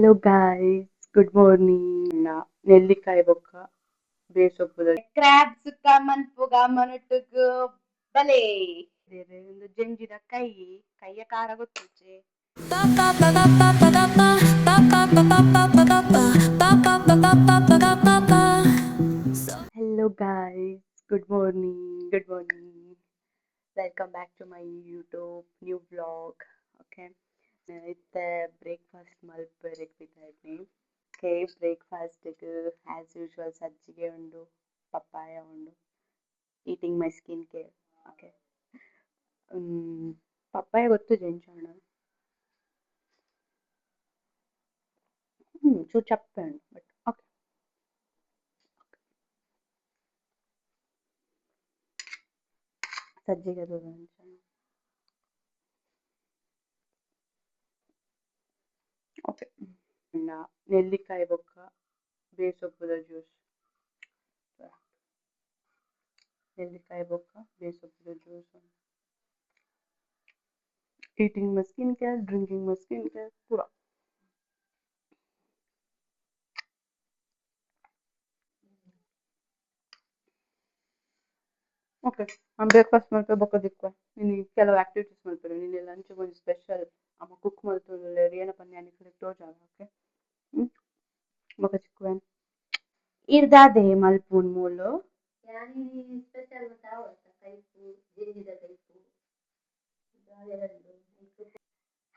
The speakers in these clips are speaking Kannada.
Hello guys, good morning. ನೆಲ್ಲಿಕಾಯಿ ಬೊಕ್ಕ ಬೇಸೊಪ್ಪುದ ಕ್ರ್ಯಾಬ್ ಸುಕ್ಕ ಮನ್ಪುಗ ಮನುಟುಗು ಬಲೆ ಒಂದು ಜಂಜಿದ ಕೈಯ ಕಾರ ಗೊತ್ತುಚ್ಚೆ. Hello guys, good morning, good morning. Welcome back to my YouTube new vlog. Okay. It's breakfast malpere ಬಿದ್ದಾಯ್ತು. Okay, breakfast as usual ಸಜ್ಜಿಗೆ ಉಂಡು ಪಪ್ಪಾಯ ಉಂಡು eating my skin care. Okay. Papaya ಗೊತ್ತು ಜೆಂಚೋಣ ಚೂರು ಚಪ್ಪೆ ಉಂಡು ಬಟ್ ಓಕೆ. ಸಜ್ಜಿಗೆ ಅದು ಓಕೆ. ನೆಲ್ಲಿಕಾಯಿ ಬೊಕ್ಕ ಬೇಸೊಪ್ಪುದ ಜ್ಯೂಸ್. ನೆಲ್ಲಿಕಾಯಿ ಬೊಕ್ಕ ಬೇಸೊಪ್ಪುದ juice. Eating my skincare, drinking my skincare, ಪೂರ. ಓಕೆ, ನಾನು ಬ್ರೇಕ್ಫಾಸ್ಟ್ ಮಾಡ್ತಾ ಬೊಕ್ಕ ದಿಕ್ಕ ನಿನಗೆ ಕೆಲವು ಆಕ್ಟಿವಿಟೀಸ್ ಮಾಡ್ತಾರೆ. ನಿನ್ನೆ ಲಂಚ್ ಒಂದು ಸ್ಪೆಷಲ್ ಅಮ್ಮ ಕುಕ್ ಮಾಡ್ತಾರೆ ಏನಪ್ಪ ನನಗೆ ತೋಜಾಗ. ಓಕೆ ಬೊಕ್ಕ ಚಿಕ್ಕವನ್ ಇರ್ದಾದೆ ಮಲ್ಪೂನ್ ಮೂಲು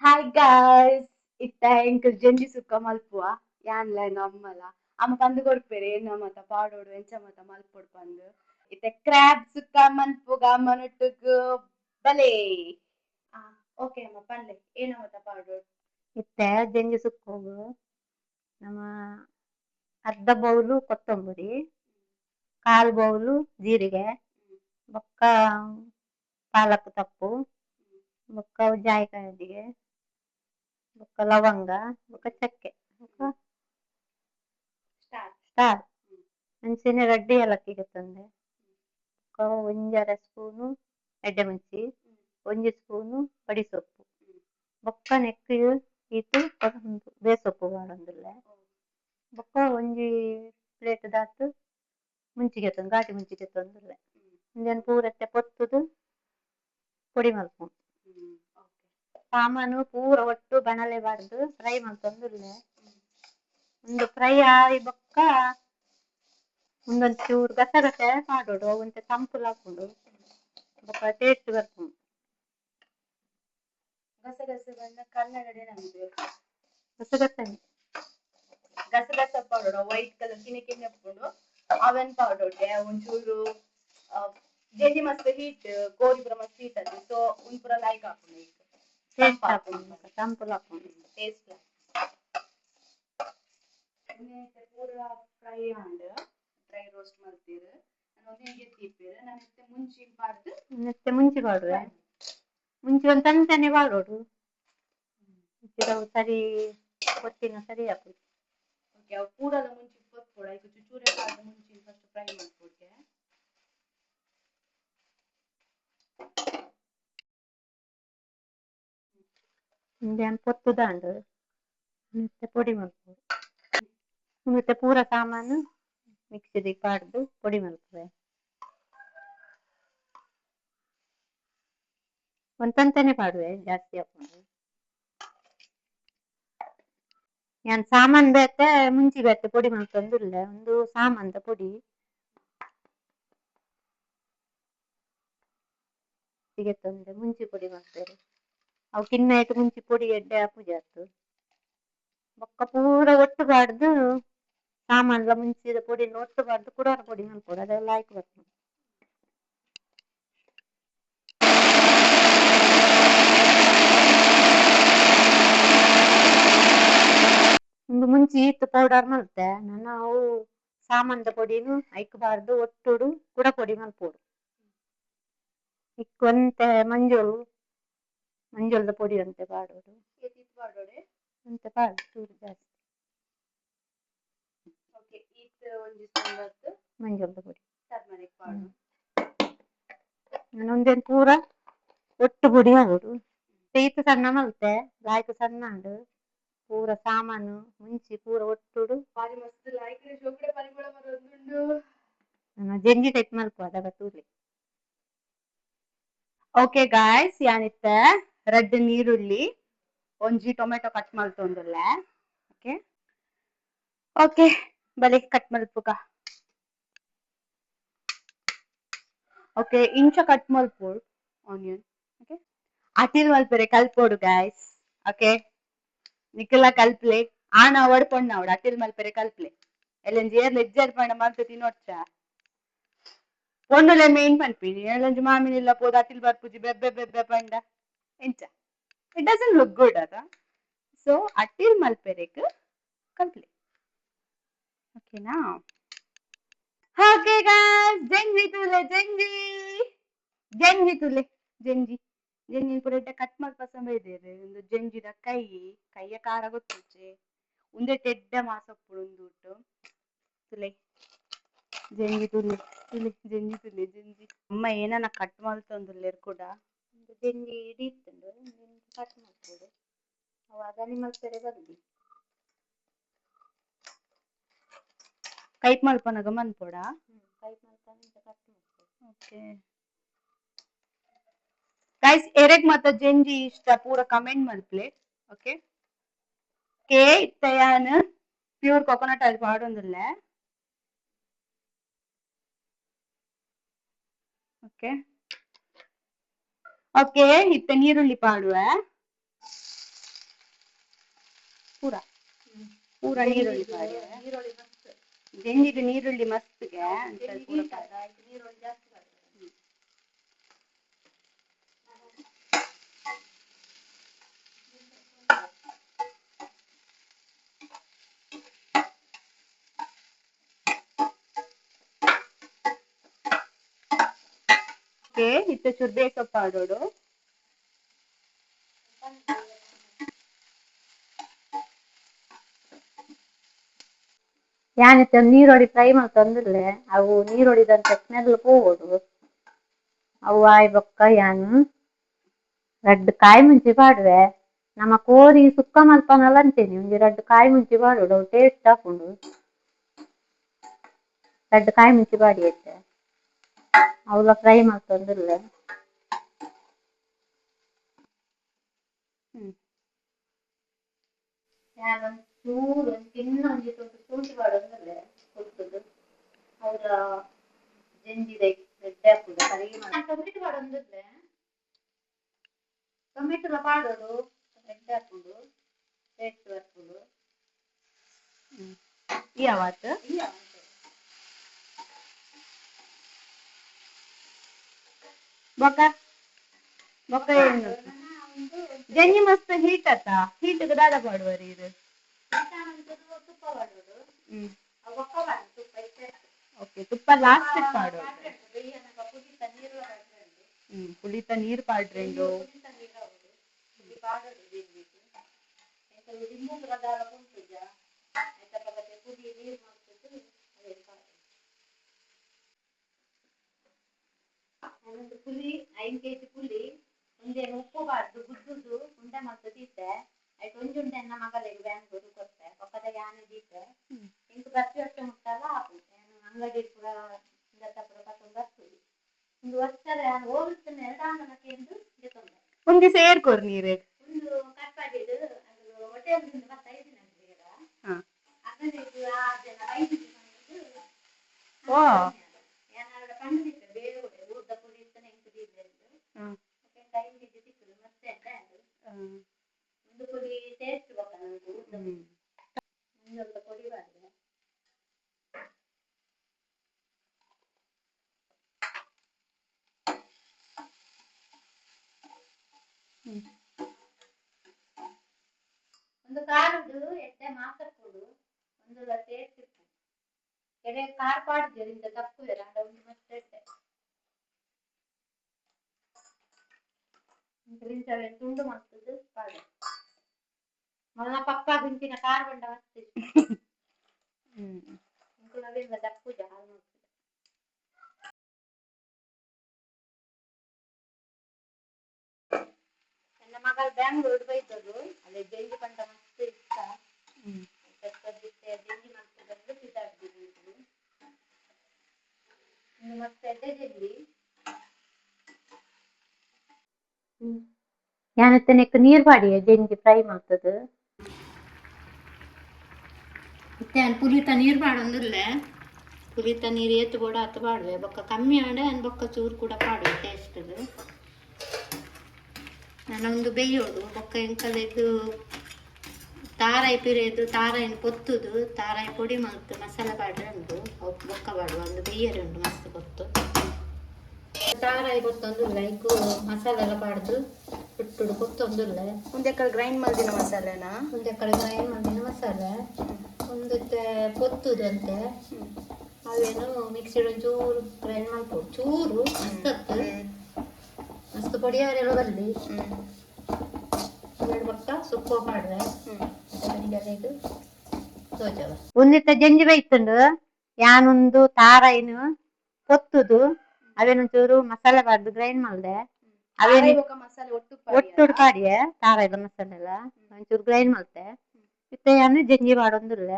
ಹಾಯ್ ಗಾಯ್ಸ್ ಇತ್ತ ಎಂಕ್ ಜಂಜಿ ಸುಕ್ಕ ಮಲ್ಪುವ ಯಾನ್ಲ ನಮ್ಮಲ ಅಮ್ಮ ಪಂದು ಕೊಡ್ಪೇರೆ ಏನ ಮತ ಪಾಡೋಡು ಎಂಚ ಮತ ಮಲ್ಪೊಡು ಪಂದು ಇತ್ತ ಕ್ರ್ಯಾಬ್ ಸುಕ್ಕ ಮನ್ಪುಗ ಮನುಟುಗು ಬಲೆ. ಓಕೆ ಅಮ್ಮ ಪಂಡೆ ಏನ ಮತ ಪಾಡೋಡು ಇತ್ತ ಜಂಜಿ ಸುಕ್ಕೋಗು ನಮ್ಮ ಅರ್ಧ ಬೌಲು ಕೊತ್ತಂಬರಿ, ಕಾಲು ಬೌಲು ಜೀರಿಗೆ, ಬೊಕ್ಕ ಪಾಲಕ್ ತಪ್ಪು, ಬೊಕ್ಕ ಜಾಯಿಕಾಯಿಗೆ, ಬೊಕ್ಕ ಲವಂಗ, ಬೊಕ್ಕ ಚಕ್ಕೆ, ಬೊಕ್ಕ ಸ್ಟಾರ್ ಮೆಣಸಿನ ಗಡ್ಡೆ ಏಲಕ್ಕಿಗೆ ತಂದೆ, ಬೊಕ್ಕ ಒಂಜರ ಸ್ಪೂನು ಎಡ್ಡೆ ಮೆಣಸಿ, ಒಂಜಿ ಸ್ಪೂನು ಬಡಿಸೊಪ್ಪು, ಬೊಕ್ಕ ನೆಕ್ಕ್ ಈತು ಬೇಸೊಪ್ಪು ಬಾಡೊಂದುಲ್ಲೆ, ಬೊಕ್ಕ ಒಂಜಿ ಪ್ಲೇಟ್ ದಾತು ಮುಂಚಿಗೆ ತಂದು ಘಾಟಿ ಮುಂಚಿಗೆ ತಂದುಲ್ಲೆ ಇಂದೆನ್ ಪೂರತ್ತೆ ಪೊತ್ತುದು ಪೊಡಿ ಮಲ್ಪುಂಡು. ಸಾಮಾನು ಪೂರ ಒಟ್ಟು ಬಣಲೆ ಬಾರ್ದು ಫ್ರೈ ಮಲ್ತೊಂದುಲ್ಲೆ. ಒಂದು ಫ್ರೈ ಆಗಿ ಬೊಕ್ಕ ಒಂದೊಂದು ಚೂರು ಗಸಗಸೆ ಪಾಡೋಡು ಅವಂತೆ ತಂಪುಲ ಹಾಕೊಂಡು ಬೊಕ್ಕ ಟೇಸ್ಟ್ ಬರ್ಪುಂಡು. ಗಸಗಸೆ ಬಂದ ಕನ್ನಡಡೆ ನಮ್ದು ಗಸಗಸೆ ಪೌಡರ್ ವೈಟ್ ಕಲರ್ ಕಿನೆ ಕಿನೆ ಹಾಕೊಂಡು ಅವನ್ ಪೌಡರ್ಗೆ ಒಂಚೂರು ಜೇಡಿ ಮಸ್ತ್ ಹೀಟ್ ಗೋಧಿ ಪುರ ಮಸ್ತ್ ಹೀಟ್ ಅದು ಸೊ ಒಂಚೂರ ಲೈಕ್ ಹಾಕೊಂಡು ತಂಪುಲ ಹಾಕೊಂಡು ಟೇಸ್ಟ್ ಪೂರ ಫ್ರೈ ಆಂಡ್ ಡ್ರೈ ರೋಸ್ಟ್ ಮಾಡ್ತೀರಿ. ನಾನು ಒಂದೇ ತೀಪೇರು ನಾನು ಮುಂಚಿ ಪಾಡುವೆ ಮುಂಚೆ ಒಂದು ತಂತಾನೆ ಪಾಡೋಡು ಸರಿ ಕೊತ್ತಿನ ಸರಿ ಹಾಕುದು. ಓಕೆ ಅವು ಪೂರದ ಮುಂಚೆ ಕೊತ್ಕೊಡ ಈಗ ಚೂರೆ ಪಾದ ಮುಂಚೆ ಫಸ್ಟ್ ಫ್ರೈ ಮಾಡ್ಕೊಡ್ಗೆ ಇಂದೇನು ಕೊತ್ತುದಾಂಡು ಮತ್ತೆ ಪೊಡಿ ಮಾಡ್ಬೋದು. ಮತ್ತೆ ಪೂರ ಸಾಮಾನು ಮಿಕ್ಸಿಗೆ ಪಾಡ್ದು ಪೊಡಿ ಮಾಡ್ತೇವೆ. ಒಂದು ತಂತಾನೆ ಪಾಡುವೆ ಜಾಸ್ತಿ ಹಾಕೊಂಡು ನಾನು ಸಾಮಾನು ಬೇಕ ಮುಂಚೆ ಬೇಕ ಪೊಡಿ ಮಾಡ್ಕೊಂದಿಲ್ಲ ಒಂದು ಸಾಮಾನ್ದ ಪೊಡಿ ಹೀಗೆ ತಂದೆ ಮುಂಚೆ ಪೊಡಿ ಮಾಡ್ತಾರೆ ಅವು ಕಿನ್ನಾಯ್ತು ಮುಂಚೆ ಪೊಡಿ ಎಡ್ಡೆ ಪೂಜೆ ಆಯ್ತು ಬೊಕ್ಕ ಪೂರ ಒಟ್ಟು ಬಾಡ್ದು ಸಾಮಾನ್ಲ ಮುಂಚಿದ ಪೊಡಿ ಒಟ್ಟು ಬಾಡ್ದು ಕುಡಾರ ಪೊಡಿ ಮಾಡ್ಕೊಡು ಅದೆಲ್ಲ ಆಯ್ತು ಬರ್ತದೆ. ಒಂದು ಮುಂಚೆ ಇತ್ತು ಪೌಡರ್ ಮಲ್ತೆ ನಾವು ಸಾಮಾನ್ದ ಪೊಡಿನು ಐಕ್ಬಾರ್ದು ಒಟ್ಟುಡು ಕುಡ ಪೊಡಿ ಮಲ್ಪೋಡು ಇಕ್ಕಂತೆ ಮಂಜolದ ಪೊಡಿ ಅಂತೆ ಪಾಡೋಡು ಅಂತೆ ಪಾಡು ಚೂರು ಜಾಸ್ತಿ ಮಂಜolದ ಪೊಡಿ ನಾನೊಂದೇನು ಪೂರ ಒಟ್ಟು ಪೊಡಿ ಆಗೋಡು ಈತು ಸಣ್ಣ ಮಲ್ತೆ ಲಾಯ್ಕು ಸಣ್ಣ ಉಂಡು ಪೂರ ಸಾಮಾನು ಮುಂಚಿ ಪೂರ ಒಟ್ಟುಡು ಬಾರಿ ಮಸ್ತ್ ಲಾಯ್ಕ್ ಶೋಕಡೆ ಪರಿಮಳ ಬರೋದುಂಡು ಜಂಜಿ ಟೈಪ್ ಮಲ್ಪು ಅದಾಗ ತೂಲೆ. ಓಕೆ ಗಾಯ್ಸ್ ಯಾನಿತ್ತ ರೆಡ್ ನೀರುಳ್ಳಿ ಒಂಜಿ ಟೊಮೆಟೊ ಕಟ್ ಮಲ್ತೊಂದುಲ್ಲ. ಓಕೆ ಓಕೆ ಬಲೆ ಕಟ್ ಮಲ್ಪುಗ. ಓಕೆ ಇಂಚ ಕಟ್ ಮಲ್ಪೊಡು ಆನಿಯನ್. ಓಕೆ ಅಟಿಲ್ ಮಲ್ಪೆರೆ ಕಲ್ಪೊಡು ಗಾಯ್ಸ್. ಓಕೆ ನಿಖಿಲ ಕಲ್ಪ್ಲೆ ಆನ ಒಡ್ಕೊಂಡ್ ನಾವ್ಡು ಅಟಿಲ್ ಮಲ್ಪೆರೆ ಕಲ್ಪ್ಲೆ ಎಲ್ಲಂಜಿ ಏರ್ಲ ಎಜ್ಜರ್ ಪಂಡ ಮಲ್ತು ತಿನ್ನೊಚ್ಚ ಒಂದುಲೆ ಮೇನ್ ಪನ್ಪಿನಿ ಎಲ್ಲಂಜಿ ಮಾಮಿನಿಲ್ಲ ಪೋದು ಅಟಿಲ್ ಬರ್ಪುಜಿ ಬೆಬ್ಬೆ ಬೆಬ್ಬೆ ಪಂಡ ಎಂಚ ಇಟ್ ಡಸಂಟ್ ಲುಕ್ ಗುಡ್ ಅದ. ಸೊ ಅಟಿಲ್ ಮಲ್ಪೆರೆಗ್ ಕಲ್ಪ್ಲೆ ಓಕೆನಾ. ಓಕೆ ಗಾಯ್ಸ್ ಜಂಜಿ ತುಲೆ ಜಂಜಿ ಜಂಜಿ ತುಲೆ ಜಂಜಿ ಜಂಜಿ ಪುರೆಡ್ಡೆ ಕಟ್ ಮಲ್ಪಸ ಬೇದೇರು ಒಂದು ಜಂಜಿದ ಕೈಯ ಕಾರ ಗೊತ್ತುಚ್ಚೆ ಉಂದೆ ಟೆಡ್ಡ ಮಾಸಪ್ಪುಡು ಉಂದುಟ್ಟು ತುಲೆ ಜಂಜಿ ತುಲೆ ತುಲೆ ಜಂಜಿ ತುಲೆ ಜಂಜಿ ಅಮ್ಮ ಏನನ ಕಟ್ ಮಲ್ತೊಂದುಲ್ಲೆರ್ ಕೂಡ ಜಂಜಿ ಇಡಿ ಇತ್ತುಂಡು ಕಟ್ ಮಾಡ್ಬೋದು ಅವು ಅದನಿ ಮಲ್ಪೆರೆ ಬರ್ಲಿ ಕೈಟ್ ಮಲ್ಪನಾಗ ಮನ್ಪೊಡ ಕೈ ಮಲ್ಪನ ಕಟ್ ಮಾಡ್ಬೋದು. ಓಕೆ ಗೈಸ್ ಎರೆಗ್ ಮಾತ ಜಂಜಿ ಇಷ್ಟ ಪೂರ ಕಮೆಂಟ್ ಮಲ್ಪ್ಲೆ. ಓಕೆ ಕೆ ಇತ್ತಯಾನ್ ಪ್ಯೂರ್ ಕೊಕೊನಟ್ ಆಯಿಲ್ ಪಾಡೊಂದುಲ್ಲ. ಓಕೆ ಓಕೆ ಇತ್ತ ನೀರುಳ್ಳಿ ಪಾಡುವ ಪೂರ ಪೂರ ನೀರುಳ್ಳಿ ಪಾಡುವ ಜಂಜಿಗೆ ನೀರುಳ್ಳಿ ಮಸ್ತ್ಗೆ ನೀರುಳ್ಳಿ ಜಾಸ್ತಿ ಓಕೆ ಇತ್ತ ಚೂರು ಬೇಸಪ್ಪ ಆಡೋಡು. ಯಾನಿತ್ತ ನೀರೊಡಿ ಫ್ರೈ ಮಾಡ್ತಂದಿರ್ಲೆ ಅವು ನೀರೊಡಿದಂತ ಸ್ಮೆಲ್ ಪೋವೊಡು ಅವು ಆಯ್ ಬೊಕ್ಕ ಯಾನು ರಡ್ಡ್ ಕಾಯಿ ಮುಂಚಿ ಪಾಡ್ರೆ ನಮ್ಮ ಕೋರಿ ಸುಕ್ಕ ಮಲ್ಪನಲ ಅಂಚೆನೆ ಒಂಜಿ ರಡ್ಡ್ ಕಾಯಿ ಮುಂಚಿ ಪಾಡೊಡು ಅವು ಟೇಸ್ಟ್ ಆಪುಂಡು. ರಡ್ಡ್ ಕಾಯಿ ಮುಂಚಿ ಪಾಡಿ ಐತೆ ಅವಲ ಫ್ರೈ ಮಾಡ್ತಂದಿರ್ಲೆ. ಚೂರು ಚಿನ್ನ ಒಂಜಿ ಶುಂಠಿ ಪಾಡೊಂದುಲ್ಲೆ ಕೊರ್ತುದು ಅವರ ಜಂಜಿದ ರೆಡ್ಡೆ ಹಾಕುದು ಕರಿ ಟೊಮೆಟೊ ಪಾಡೊಂದುಲ್ಲೆ ಟೊಮೆಟೊಲ ಪಾಡೋಡು ರೆಡ್ಡೆ ಹಾಕುದು ಟೇಸ್ಟ್ ಬರ್ಪುಡು. ಯಾವತ್ತು ಬೊಕ್ಕ ಬೊಕ್ಕ ಏನು ಜಂಜಿ ಮಸ್ತ್ ಹೀಟ್ ಅತ್ತ ಹೀಟ್ಗ್ ದಾದ ಪಾಡುವರಿ ಇದು ತುಪ್ಪ ಪಾಡೋಡು ಓಕೆ ತುಪ್ಪ ಲಾಸ್ಟ್ ಪಾಡೋಡು. ಪುಳಿತ ನೀರು ಪಾಡ್ರೆಂಡು ಪುಲಿ 5 kg ಪುಲಿ ಒಂದೇ ಉಪ್ಪು ಬಾರ್ದು ಗುದ್ದುದು ಉಂಡೆ ಮಾಡ್ದು ದೀತೆ ಆಯ್ತು ಒಂಜಿ ಉಂಡೆ ನಮ್ಮ ಮಗಲಿಗೆ ಬ್ಯಾಂಕ್ ಕೊಡ್ತೆ ಪಕ್ಕದ ಯಾನೆ ದೀತೆ ಇಂಕ ಬರ್ತಿ ವರ್ಷ ಮುಟ್ಟಲ್ಲ ಅಂಗಡಿ ಪೂರ ಪೂರ ಕಟ್ಟು ಬರ್ತದೆ ಒಂದು ವರ್ಷದ ಹೋಗುತ್ತೇನೆ ಎರಡಾಂಗನಕ್ಕೆ ಎಂದು ಜೊತೆ ಒಂದಿ ಸೇರ್ಕೋರ್ ನೀರು ಒಂದು ಕಟ್ಪಾಡಿದು ಅದು ಹೋಟೆಲ್ ಮತ್ತೆ 5 ದಿನ ಅದನ್ನ ಇದು ಅದೆಲ್ಲ 5 ದಿನ ಓ ಏನಾದ್ರು ಕಂಡಿದ್ದೆ ಬೇರೆ ಊರ್ದ ಪುಡಿ ಇರ್ತಾನೆ ಇಂಕ ಟೈಮ್ ಸಿಕ್ಕುದು ಮತ್ತೆ ಒಂದು ಪುಡಿ ಟೇಸ್ಟ್ ಗೊತ್ತಾ ನನಗೆ ಒಂದು ಪುಡಿ ಬಾರ್ದು ಒಂದು ಕಾರುದು ಎಟ್ಟೆ ಮಾಸಕ್ಕುಡು ಒಂದು ಟೇಸ್ಟ್ ಇತ್ತು ಕೆರೆ ಕಾರ್ ಪಾಡ್ಜರಿಂದ ತಪ್ಪು ಅಂಡ ಒಂದು ಮತ್ತೆ ಎಟ್ಟೆ ತುಂಡು ಮಾಡ್ತದ್ದು ಪಾಡು ಮೊನ್ನ ಪಪ್ಪ ಗುಂಪಿನ ಕಾರ್ ಬಂಡ ಮಸ್ತ್ ನವಿಂದ ತಪ್ಪುಜ ಹಾಲು ನನ್ನ ಮಗಳು ಬ್ಯಾಂಗ್ಳೂರ್ ಬೈತದ್ದು ಅಲ್ಲೇ ಜೈಲು ಕಂಡ ಮಸ್ತ್ ಇಷ್ಟ. ಜೆಂಜಿ ಮಾಡ್ಕೊಂಡ್ರೆ ಬಿಸಾಡ್ಬಿಡಿ ಇನ್ನು ಮತ್ತೆ ಎಡ್ಡೆದಲ್ಲಿ ഞാനത്തെ നെക്ക് നീർ പാടിയ ജെഞ്ചി ഫ്രൈ ಮಾಡ್ತದ ಮತ್ತೆ ಪುಲಿತ ನೀರು ಪಾಡೊಂದಿಲ್ಲ ಪುಲಿತ ನೀರು ಏತು ಕೂಡ ಹತ್ತು ಪಾಡುವೆ ಬೊಕ್ಕ ಕಮ್ಮಿ ಆಡ ಅನ್ ಬೊಕ್ಕ ಚೂರು ಕೂಡ ಪಾಡುವೆ ಟೇಸ್ಟ್ ನಾನೊಂದು ಬೇಯೋಡು ಬೊಕ್ಕ ಎಂಕಲೆದು ತಾರಾಯಿ ಪಿರಿಯದು ತಾರಾಯಿನ ಪೊತ್ತುದು ತಾರಾಯಿ ಪೊಡಿ ಮಲ್ತು ಮಸಾಲೆ ಪಾಡ್ರೆ ಉಂಟು ಬೊಕ್ಕ ಪಾಡುವ ಒಂದು ಬೇಯರೆ ಉಂಟು ಮಸ್ತ್ ಪೊತ್ತು ತಾರಾಯಿ ಪೊತ್ತೊಂದುಲ್ಲ ಇಕ್ಕು ಮಸಾಲೆ ಎಲ್ಲ ಪಾಡ್ದು ಬಿಟ್ಟುಡು ಪೊತ್ತೊಂದುಲ್ಲ ಒಂದೆಕ್ಕಲ್ ಗ್ರೈಂಡ್ ಮಲ್ದಿನ ಮಸಾಲೆನಾ ಒಂದೆಕ್ಕಡೆ ಗ್ರೈಂಡ್ ಮಾಡಿನ ಮಸಾಲೆ ಒಂದತ್ತೆ ಪೊತ್ತುದು ಅಂತೆ ಅವೇನು ಮಿಕ್ಸಿಡ್ ಒಂಚೂರು ಗ್ರೈಂಡ್ ಮಾಡ್ಕೊಡು ಚೂರು ಮಸ್ತತ್ತು ಮಸ್ತ್ ಪೊಡಿಯವರೆಲ್ಲ ಬರಲಿ ಎರಡು ಪಕ್ಕ ಸೊಪ್ಪು ಮಾಡ್ರೆ ಇದು ತೋಜವ ಒಂದಿತ್ತ ಜಂಜಿ ಬೈತುಂಡು ಯಾನೊಂದು ತಾರಾಯಿನ ಪೊತ್ತುದು ಅವೇನೊಂಚೂರು ಮಸಾಲೆ ಬಾರ್ದು ಗ್ರೈಂಡ್ ಮಾಡ್ದೆ ಅವೇನು ಒಟ್ಟುಡು ಪಾಡಿಯೆ ತಾರಾಯಿದ ಮಸಾಲೆ ಎಲ್ಲ ಒಂಚೂರು ಗ್ರೈಂಡ್ ಮಾಡ್ತೆ ಇತ್ತೆ ಯಾನು ಜಂಜಿ ಮಾಡೊಂದುಲ್ಲ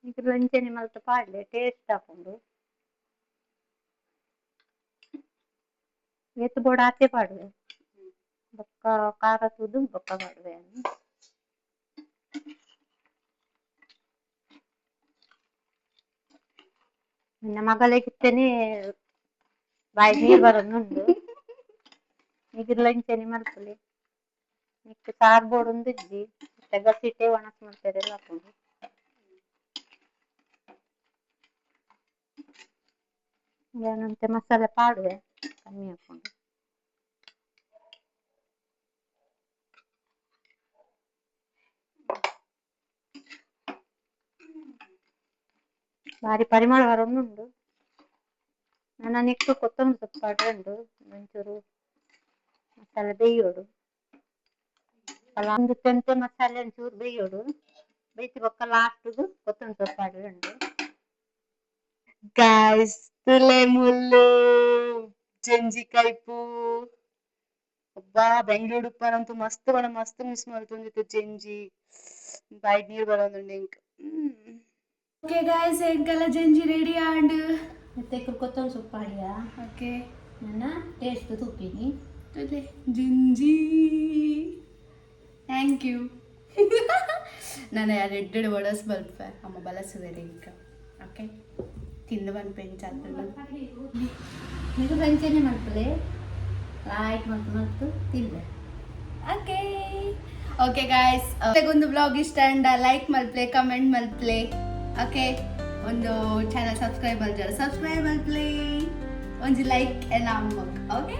ಈಗ ಲಂಚನೆ ಮಲ್ತ ಪಾಡ್ಲೆ ಟೇಸ್ಟ್ ಹಾಕೊಂಡು ಎತ್ತು ಬೋಡ ಆಚೆ ಪಾಡುವೆ ಬೊಕ್ಕ ಖಾರ ತೂದು ಬೊಕ್ಕ ಪಾಡುವೆ ನನ್ನ ಮಗಲಿಗಿತ್ತೇನೆ ಬಾಯಿ ನೀರು ಬರೋದುಂಡು ಈಗ ಲಂಚನೆ ಮಲ್ಪಲೆ ನಿಕ್ಕ ಸಾರ್ ಬೋರ್ಡ್ ಒಂದು ಇಜ್ಜಿ ಗಸಿಟ್ಟೆ ಒಣಸ್ ಮಾಡ್ತಾರೆ ಎಲ್ಲ ಹಾಕೊಂಡು ಏನಂತೆ ಮಸಾಲೆ ಪಾಡುವೆ ಕಮ್ಮಿ ಹಾಕೊಂಡು ಭಾರಿ ಪರಿಮಳ ಬರೋದುಂಡು ನನ್ನ ನೆಕ್ಕು ಕೊತ್ತಂಬರಿ ಸೊಪ್ಪು ಪಾಡ್ರೆ ಉಂಡು ಒಂಚೂರು ಮಸಾಲೆ ಬೇಯೋಡು ಒಂದು ತೆಂತೆ ಮಸಾಲೆ ಒಂಚೂರು ಬೇಯೋಡು ಬೇಯಿಸಿ ಬೊಕ್ಕ ಲಾಸ್ಟ್ದು ಕೊತ್ತಂಬರಿ ಸೊಪ್ಪು ಪಾಡ್ರೆ ಉಂಡು ಗಾಯ್ಸ್ ತುಲೆ ಮುಲ್ಲು ಜಂಜಿ ಕೈಪು ಒಬ್ಬ ಬೆಂಗಳೂರು ಉಪ್ಪರಂತೂ ಮಸ್ತ್ ಬಣ ಮಸ್ತ್ ಮಿಸ್ ಮಾಡ್ತೊಂದಿತ್ತು ಜಂಜಿ ಬಾಯಿ ನೀರು ಬರೋದುಂಡು ಇಂಕ್ ಓಕೆ ಗಾಯ್ಸ್ ಎಂಕಲ್ಲ ಜಂಜಿ ರೆಡಿ ಆಂಡ್ ಮತ್ತೆ ಕೊತ್ತಂಬರಿ ಸೊಪ್ಪು ಪಾಡಿಯಾ ಓಕೆ ನನ್ನ ಟೇಸ್ಟ್ ತುಪ್ಪಿನಿ ಅದೇ ಜಂಜಿ ಥ್ಯಾಂಕ್ ಯು ನಾನು ರೆಡ್ಡೆಡ್ ಒಡಸ್ ಬಲ್ಪೆ ಅಮ್ಮ ಬಲಸುವುದೇ ಈಗ ಓಕೆ ತಿಂದು ಬಂದು ಪೆಂಚ್ ಆಗ್ತದೆ ನೀವು ಪೆಂಚನೆ ಮಾಡ್ತದೆ ಲೈಟ್ ಮತ್ತು ತಿಂದೆ ಓಕೆ ಓಕೆ ಗಾಯ್ಸ್ ಒಂದು ಬ್ಲಾಗ್ ಇಷ್ಟ ಅಂಡ್ ಲೈಕ್ ಮಲ್ಪ್ಲೆ ಕಮೆಂಟ್ ಮಲ್ಪ್ಲೆ ಓಕೆ ಒಂದು ಚಾನಲ್ ಸಬ್ಸ್ಕ್ರೈಬ್ ಮಲ್ಜಾರ ಸಬ್ಸ್ಕ್ರೈಬ್ ಮಲ್ಪ್ಲೆ ಒಂಜಿ ಲೈಕ್ ಎಲ್ಲ ಅಮ್ಮಕ್ ಓಕೆ